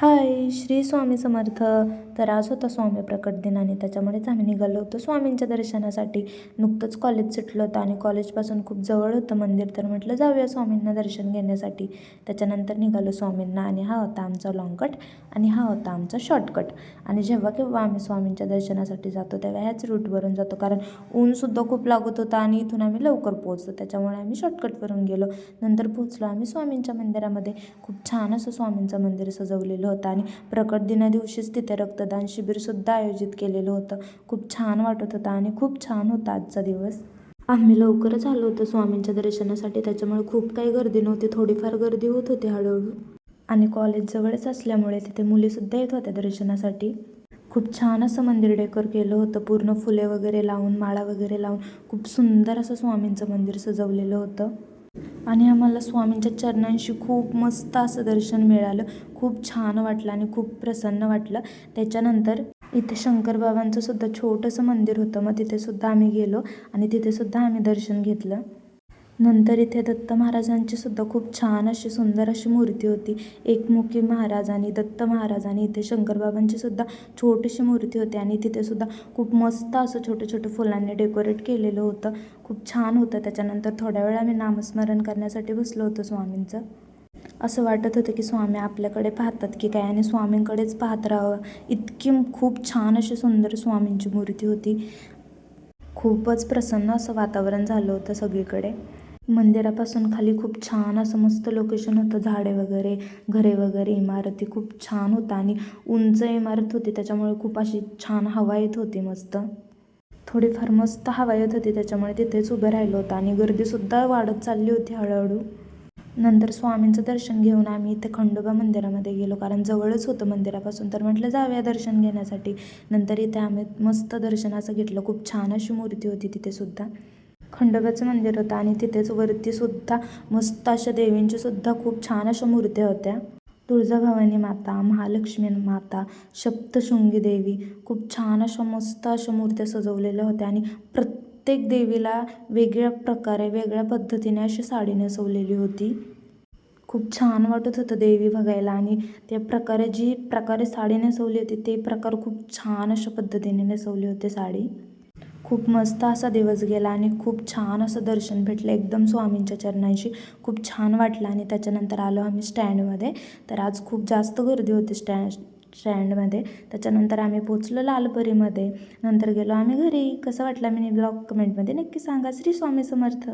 हाय, श्री स्वामी समर्थ. तर आज होता स्वामी प्रकट दिन आणि त्याच्यामुळेच आम्ही निघालो होतो स्वामींच्या दर्शनासाठी. नुकतंच कॉलेज सुटलं होतं आणि कॉलेजपासून खूप जवळ होतं मंदिर, तर म्हटलं जाऊया स्वामींना दर्शन घेण्यासाठी. त्याच्यानंतर निघालो स्वामींना आणि हा होता आमचा लॉंग कट आणि हा होता आमचा शॉर्टकट. आणि जेव्हा केव्हा आम्ही स्वामींच्या दर्शनासाठी जातो तेव्हा ह्याच रूटवरून जातो, कारण ऊनसुद्धा खूप लागत होतं आणि इथून आम्ही लवकर पोहोचतो, त्याच्यामुळे आम्ही शॉर्टकटवरून गेलो. नंतर पोहोचलो आम्ही स्वामींच्या मंदिरामध्ये. खूप छान असं स्वामींचं मंदिर सजवलेलं होतं आणि प्रकट दिना दिवशीच तिथे रक्तदान शिबिरसुद्धा आयोजित केलेलं होतं. खूप छान वाटत होतं आणि खूप छान होता आजचा दिवस. आम्ही लवकरच आलो होतो स्वामींच्या दर्शनासाठी, त्याच्यामुळे खूप काही गर्दी नव्हती, थोडीफार गर्दी होत होती हळूहळू. आणि कॉलेज जवळच असल्यामुळे तिथे मुलीसुद्धा येत होत्या दर्शनासाठी. खूप छान असं मंदिर डेकोर केलं होतं, पूर्ण फुले वगैरे लावून, माळा वगैरे लावून खूप सुंदर असं स्वामींचं मंदिर सजवलेलं होतं. आणि आम्हाला स्वामींच्या चरणांशी खूप मस्त असं दर्शन मिळालं. खूप छान वाटलं आणि खूप प्रसन्न वाटलं. त्याच्यानंतर इथे शंकरबाबांचं सुद्धा छोटंसं मंदिर होतं, मग तिथेसुद्धा आम्ही गेलो आणि तिथेसुद्धा आम्ही दर्शन घेतलं. नंतर इथे दत्त महाराजांची सुद्धा खूप छान अशी सुंदर अशी मूर्ती होती. एकमुखी महाराज आणि दत्त महाराज आणि इथे शंकरबाबांची सुद्धा छोटीशी मूर्ती होती आणि तिथेसुद्धा खूप मस्त असं छोटं छोटं फुलांनी डेकोरेट केलेलं होतं. खूप छान होतं. त्याच्यानंतर थोड्या वेळ आम्ही नामस्मरण करण्यासाठी बसलो होतो स्वामींचं. असं वाटत होतं की स्वामी आपल्याकडे पाहतात की काय आणि स्वामींकडेच पाहत राहावं. इतकी खूप छान अशी सुंदर स्वामींची मूर्ती होती. खूपच प्रसन्न असं वातावरण झालं होतं सगळीकडे. मंदिरापासून खाली खूप छान असं मस्त लोकेशन होतं, झाडे वगैरे, घरे वगैरे, इमारती खूप छान होतं आणि उंच इमारत होती, त्याच्यामुळे खूप अशी छान हवा येत होती मस्त. थोडीफार मस्त हवा येत होती, त्याच्यामुळे तिथेच उभं राहिलो होतं आणि गर्दीसुद्धा वाढत चालली होती हळूहळू. नंतर स्वामींचं दर्शन घेऊन आम्ही इथे खंडोबा मंदिरामध्ये गेलो, कारण जवळच होतं मंदिरापासून, तर म्हटलं जाऊया दर्शन घेण्यासाठी. नंतर इथे आम्ही मस्त दर्शनाचं घेतलं. खूप छान अशी मूर्ती होती तिथेसुद्धा. खंडोबाचं मंदिर होतं आणि तिथेच वरतीसुद्धा मस्त अशा देवींच्यासुद्धा खूप छान अशा मूर्त्या होत्या. तुळजाभवानी माता, महालक्ष्मी माता, सप्तशृंगी देवी, खूप छान अशा मस्त अशा मूर्त्या सजवलेल्या होत्या आणि प्रत्येक देवीला वेगळ्या प्रकारे, वेगळ्या पद्धतीने अशी साडी नेसवलेली होती. खूप छान वाटत होतं देवी बघायला आणि त्या प्रकारे जी प्रकारे साडी नेसवली होती ते प्रकार खूप छान अशा पद्धतीने नेसवली होती साडी. खूप मस्त असा दिवस गेला आणि खूप छान असं दर्शन भेटलं एकदम स्वामींच्या चरणांशी. खूप छान वाटलं आणि त्याच्यानंतर आलो आम्ही स्टँडमध्ये. तर आज खूप जास्त गर्दी होती स्टँडमध्ये. त्याच्यानंतर आम्ही पोचलो लालपरीमध्ये. नंतर गेलो आम्ही घरी. कसं वाटलं मिनी ब्लॉग कमेंटमध्ये नक्की सांगा. श्री स्वामी समर्थ.